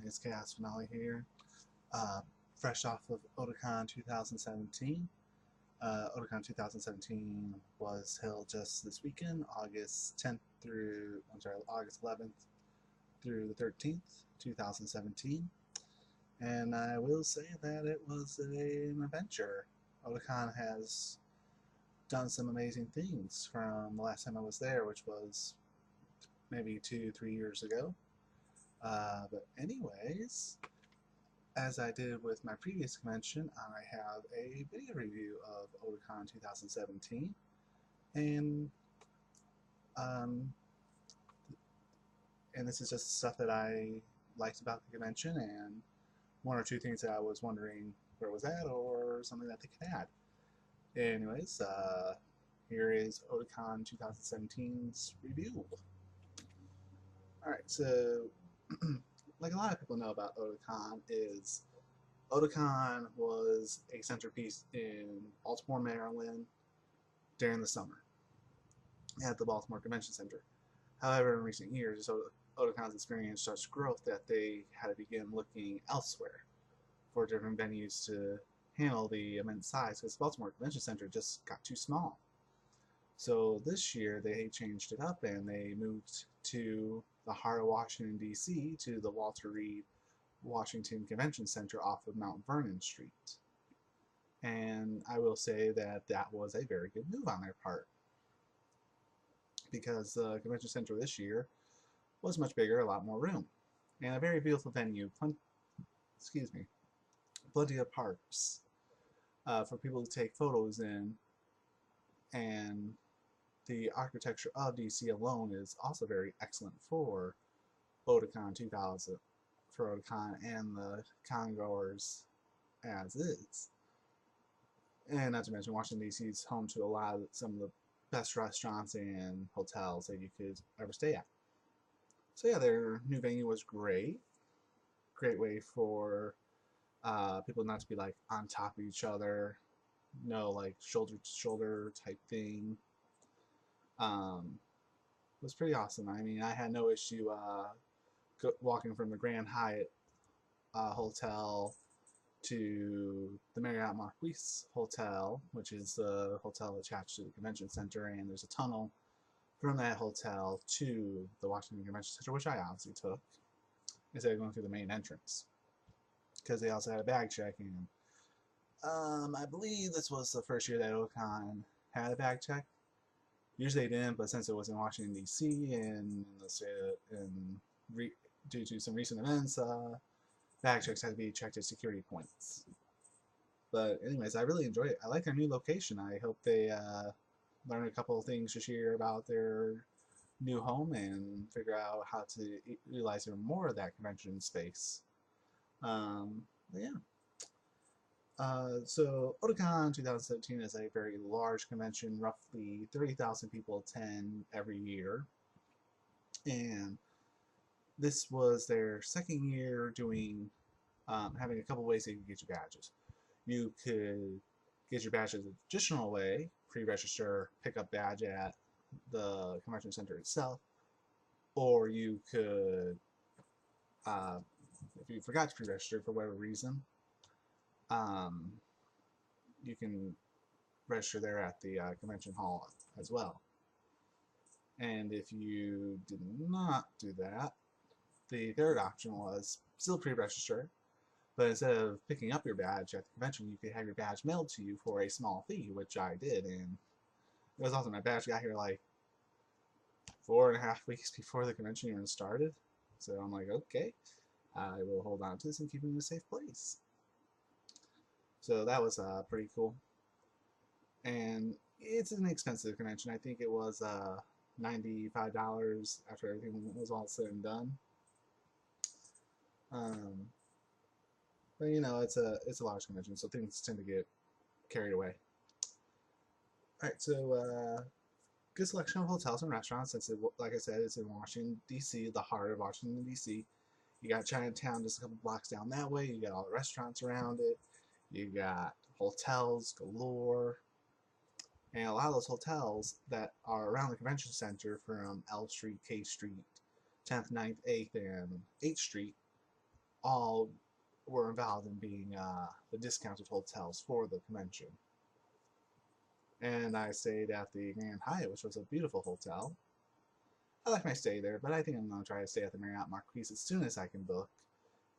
It's Chaos Finale here, uh, fresh off of Otakon 2017. Otakon 2017 was held just this weekend, August 10th through, August 11th through the 13th, 2017. And I will say that it was an adventure. Otakon has done some amazing things from the last time I was there, which was maybe 2-3 years ago. But anyways, as I did with my previous convention, I have a video review of Otakon 2017, and um, and this is just stuff that I liked about the convention, and one or two things that I was wondering where it was at, or something that they could add. Anyways, here is Otakon 2017's review. Alright, so like a lot of people know about Otakon is Otakon was a centerpiece in Baltimore, Maryland during the summer at the Baltimore Convention Center. However, in recent years, Otakon's experienced such growth that they had to begin looking elsewhere for different venues to handle the immense size, because the Baltimore Convention Center just got too small. So this year they changed it up and they moved to the heart of Washington, D.C., to the Walter Reed Washington Convention Center off of Mount Vernon Street. And I will say that that was a very good move on their part, because the convention center this year was much bigger, a lot more room, and a very beautiful venue. Excuse me, plenty of parks for people to take photos in, and the architecture of DC alone is also very excellent for Otakon 2000, for Otakon and the congoers as is. And not to mention, Washington D.C. is home to a lot of some of the best restaurants and hotels that you could ever stay at. So yeah, their new venue was great. Great way for people not to be like on top of each other. No, like shoulder to shoulder type thing. It was pretty awesome. I mean, I had no issue walking from the Grand Hyatt Hotel to the Marriott Marquis Hotel, which is the hotel attached to the convention center, and there's a tunnel from that hotel to the Washington Convention Center, which I obviously took instead of going through the main entrance, because they also had a bag check. And I believe this was the first year that Otakon had a bag check. Usually they didn't, but since it was in Washington D.C. and due to some recent events, bag checks had to be checked at security points. But anyways, I really enjoy it. I like their new location. I hope they learn a couple of things this year about their new home and figure out how to utilize even more of that convention space. Yeah. So Otakon 2017 is a very large convention. Roughly 30,000 people attend every year, and this was their second year doing having a couple ways that you can get your badges. You could get your badges the traditional way, pre-register, pick up badge at the convention center itself, or you could, if you forgot to pre-register for whatever reason, you can register there at the convention hall as well. And if you did not do that, the third option was still pre-register, but instead of picking up your badge at the convention, you could have your badge mailed to you for a small fee, which I did, and it was awesome. My badge got here like 4.5 weeks before the convention even started, so I'm like, okay, I will hold on to this and keep it in a safe place. So that was pretty cool, and it's an expensive convention. I think it was $95 after everything was all said and done. But you know, it's a large convention, so things tend to get carried away. All right, so good selection of hotels and restaurants. Since like I said, it's in Washington D.C., the heart of Washington D.C. You got Chinatown just a couple blocks down that way. You got all the restaurants around it. You got hotels galore, and a lot of those hotels that are around the convention center, from L Street, K Street, 10th, 9th, 8th, and 8th Street, all were involved in being the discounted hotels for the convention. And I stayed at the Grand Hyatt, which was a beautiful hotel. I like my stay there, but I think I'm gonna try to stay at the Marriott Marquise as soon as I can book.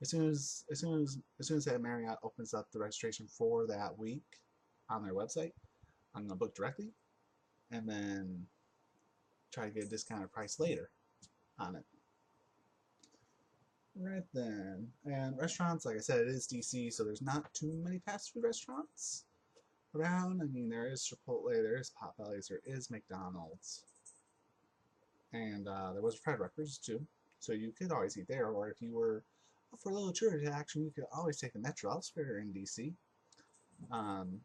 As soon as that Marriott opens up the registration for that week on their website, I'm gonna book directly and then try to get a discounted price later on it. Right then. And restaurants, like I said, it is DC, so there's not too many fast food restaurants around. I mean, there is Chipotle, there is Potbelly's, there is McDonald's, and there was Fred Rutgers too. So you could always eat there, or if you were for a little tourist action, you could always take the Metro elsewhere in DC, um,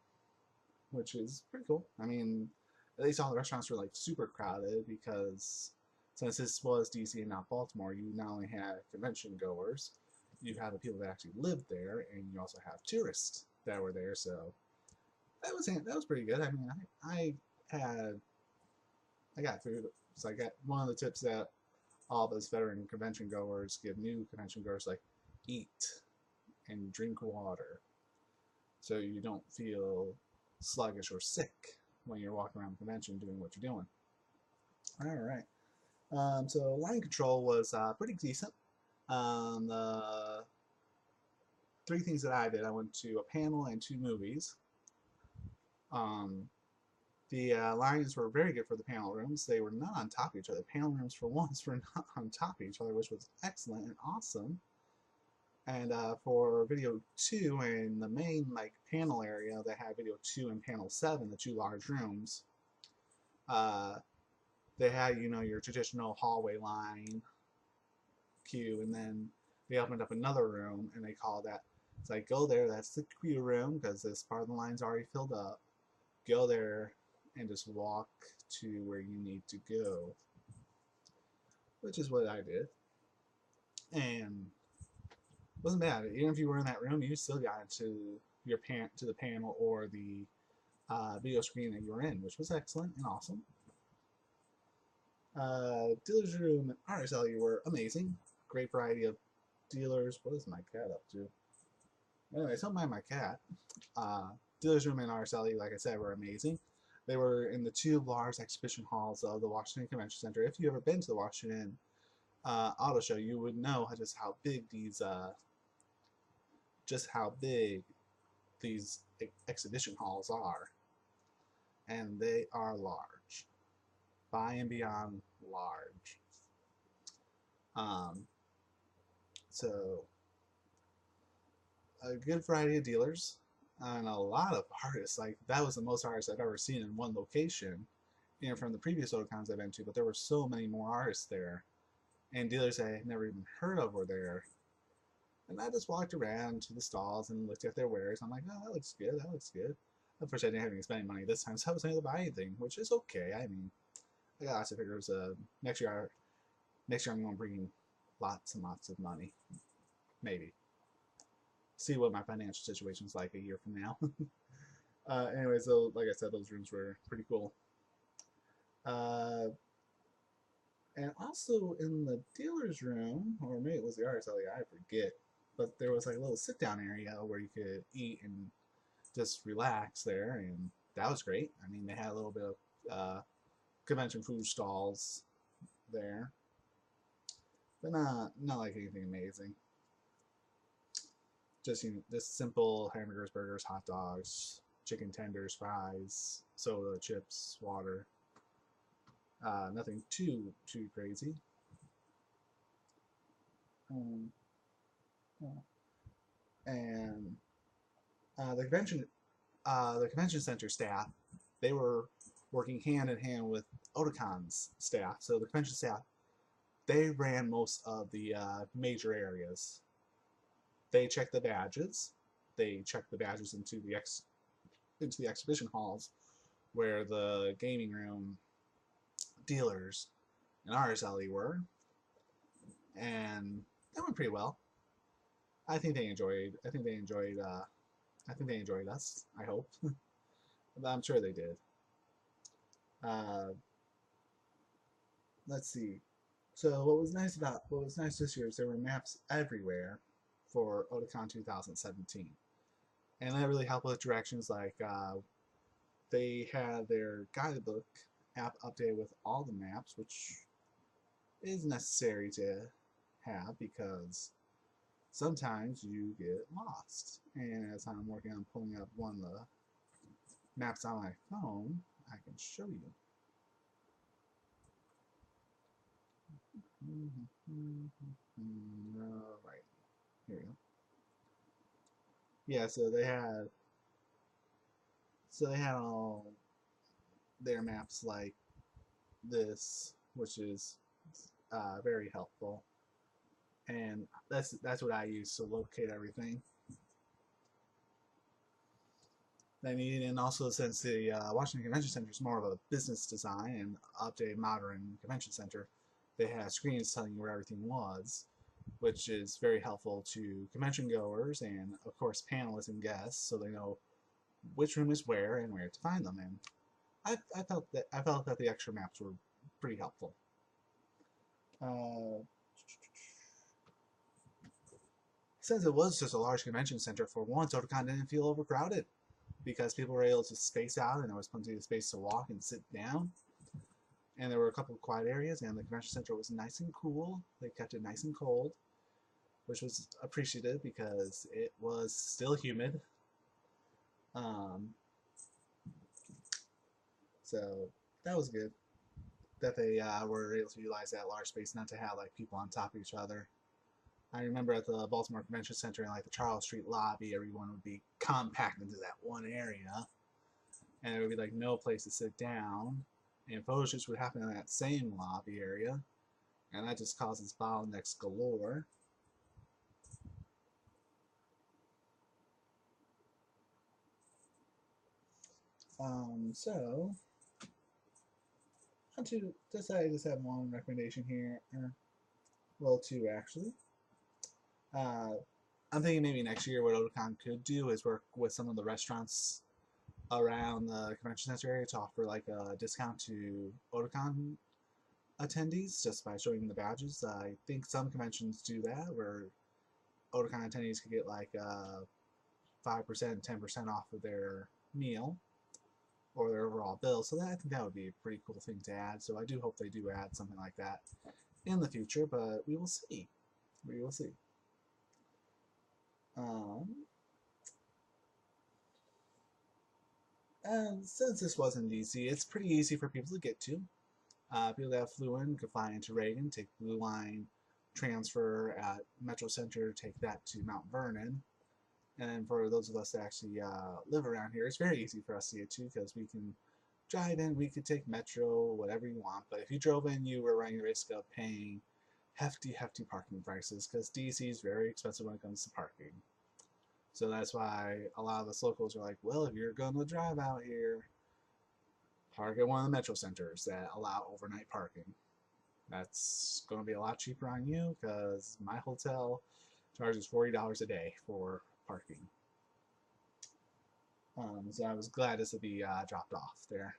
which is pretty cool. I mean, at least all the restaurants were like super crowded because since this was DC and not Baltimore, you not only had convention goers, you have the people that actually lived there, and you also have tourists that were there. So that was pretty good. I mean, I got food. So I got one of the tips that all of us veteran convention goers give new convention goers, like, eat and drink water so you don't feel sluggish or sick when you're walking around the convention doing what you're doing. All right. So line control was pretty decent. The three things that I did, I went to a panel and 2 movies. The lines were very good for the panel rooms. They were not on top of each other. Panel rooms, for once, were not on top of each other, which was excellent and awesome. And for video 2 in the main panel area, they had video 2 and panel 7, the 2 large rooms. They had your traditional hallway line queue, and then they opened up another room and they called that. It's like, go there. That's the queue room because this part of the line's already filled up. Go there and just walk to where you need to go, which is what I did. And it wasn't bad. Even if you were in that room, you still got into the panel or the video screen that you were in, which was excellent and awesome. Dealer's room and RSLU were amazing. Great variety of dealers. What is my cat up to? Anyway, don't mind my cat. Dealer's room and RSLU, like I said, were amazing. They were in the 2 large exhibition halls of the Washington Convention Center. If you've ever been to the Washington Auto Show, you would know just how big these exhibition halls are, and they are large, by and beyond large. So a good variety of dealers and a lot of artists. Like, that was the most artists I've ever seen in one location, from the previous Otakons I've been to. But there were so many more artists there, and dealers I had never even heard of were there. And I just walked around to the stalls and looked at their wares. I'm like, oh, that looks good. That looks good. Of course, I didn't have any spending money this time, so I wasn't able to buy anything, which is okay. I mean, I got lots of figures. Next year I'm going to bring lots and lots of money. Maybe. See what my financial situation's like a year from now. Anyway, so like I said, those rooms were pretty cool. And also in the dealer's room, or maybe it was the RSLE, I forget, but there was like a little sit-down area where you could eat and just relax there, and that was great. I mean, they had a little bit of convention food stalls there, but not like anything amazing. Just simple hamburgers, burgers, hot dogs, chicken tenders, fries, soda, chips, water. Nothing too crazy. And the convention center staff, they were working hand in hand with Otakon's staff. So the convention staff, they ran most of the major areas. They checked the badges. They checked the badges into the exhibition halls, where the gaming room, dealers, and RSLE were, and that went pretty well. I think they enjoyed us. I hope. I'm sure they did. Let's see. So what was nice this year is there were maps everywhere. for Otakon 2017. And that really helped with directions like they had their guidebook app updated with all the maps, which is necessary to have because sometimes you get lost. And as I'm working on pulling up one of the maps on my phone, I can show you. Right, here we go. Yeah, so they had all their maps like this, which is very helpful, and that's what I use to locate everything that I need. And also, since the Washington Convention Center is more of a business design and updated modern convention center, they had screens telling you where everything was, which is very helpful to convention goers and of course panelists and guests, so they know which room is where and where to find them. And I felt that the extra maps were pretty helpful. Uh, since it was just a large convention center, for once, Otakon didn't feel overcrowded because people were able to space out and there was plenty of space to walk and sit down. And there were a couple of quiet areas, and the convention center was nice and cool. They kept it nice and cold, which was appreciative because it was still humid. Um, so that was good that they were able to utilize that large space, not to have like people on top of each other. I remember at the Baltimore Convention Center in like the Charles Street lobby, everyone would be compacted into that one area, and there would be like no place to sit down. And photo shoots would happen in that same lobby area, and that just causes bottlenecks galore. So I just have one recommendation here, well, two actually. Uh, I'm thinking maybe next year what Otakon could do is work with some of the restaurants around the convention center area to offer like a discount to Otakon attendees just by showing them the badges. I think some conventions do that where Otakon attendees could get like 5%, 10% off of their meal or their overall bill. So I think that would be a pretty cool thing to add. So I do hope they do add something like that in the future, but we will see. We will see. And since this was in DC, it's pretty easy for people to get to. People that flew in could fly into Reagan, take Blue Line, transfer at Metro Center, take that to Mount Vernon. And for those of us that actually live around here, it's very easy for us to get to because we can drive in, we could take Metro, whatever you want. But if you drove in, you were running the risk of paying hefty parking prices because DC is very expensive when it comes to parking. So that's why a lot of us locals are like, well, if you're going to drive out here, park at one of the metro centers that allow overnight parking. That's going to be a lot cheaper on you because my hotel charges $40 a day for parking. So I was glad this would be dropped off there.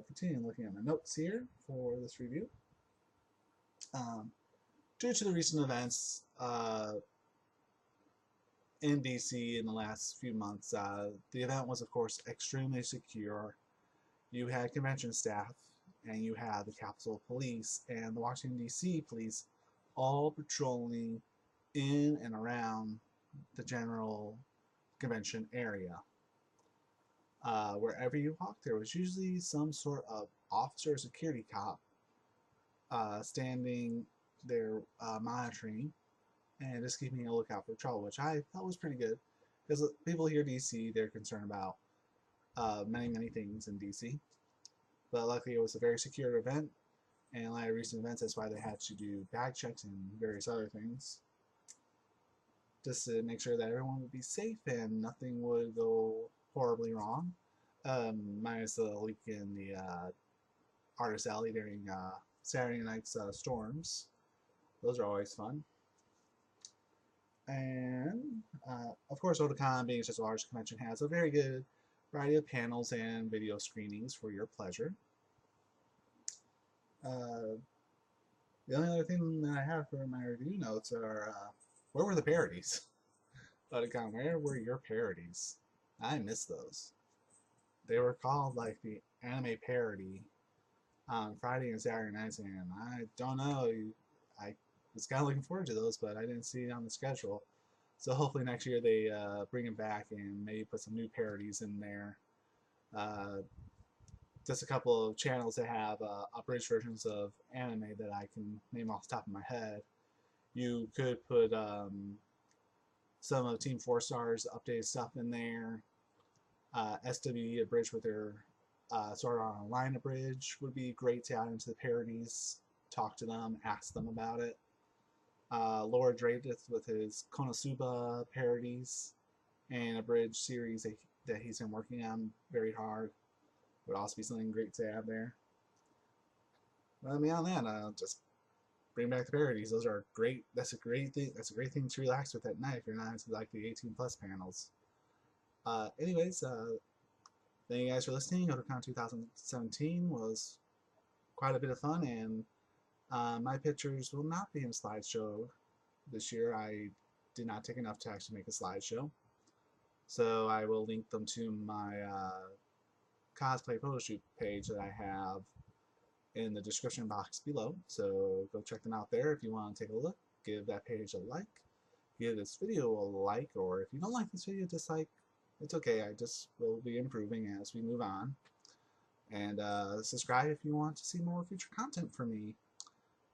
Continuing looking at my notes here for this review. Due to the recent events in DC in the last few months, the event was, of course, extremely secure. You had convention staff, and you had the Capitol Police and the Washington, D.C. Police all patrolling in and around the general convention area. Wherever you walked, there was usually some sort of officer or security cop standing there monitoring and just keeping a lookout for trouble, which I thought was pretty good because people here in DC, they're concerned about many things in DC. But luckily, it was a very secure event, and like recent events, that's why they had to do bag checks and various other things just to make sure that everyone would be safe and nothing would go horribly wrong. Minus the leak in the Artist Alley during Saturday night's storms. Those are always fun. And of course, Otakon, being such a large convention, has a very good variety of panels and video screenings for your pleasure. The only other thing that I have for my review notes are Where were the parodies? Otakon, where were your parodies? I miss those. They were called like the anime parody on Friday and Saturday nights, and I don't know. I was kind of looking forward to those, but I didn't see it on the schedule. So hopefully next year they bring it back and maybe put some new parodies in there. Uh, just a couple of channels that have abridged versions of anime that I can name off the top of my head. You could put some of Team Four Stars updated stuff in there. SWE abridged with their Sword Art Online abridged would be great to add into the parodies. Talk to them, ask them about it. Laura Draydith with his Konosuba parodies and abridged series that he's been working on very hard would also be something great to add there. Well, beyond that, just bring back the parodies. Those are great. That's a great thing. That's a great thing to relax with at night if you're not into like the 18 plus panels. Anyways, thank you guys for listening. Otakon 2017 was quite a bit of fun, and my pictures will not be in a slideshow this year. I did not take enough to actually make a slideshow, so I will link them to my cosplay photoshoot page that I have in the description box below. So go check them out there if you want to take a look. Give that page a like. Give this video a like, or if you don't like this video, dislike. It's okay. I just will be improving as we move on. And subscribe if you want to see more future content from me.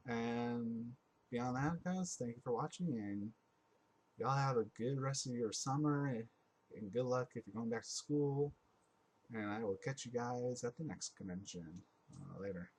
And beyond that, guys, thank you for watching, and y'all have a good rest of your summer, and good luck if you're going back to school. And I will catch you guys at the next convention. Later.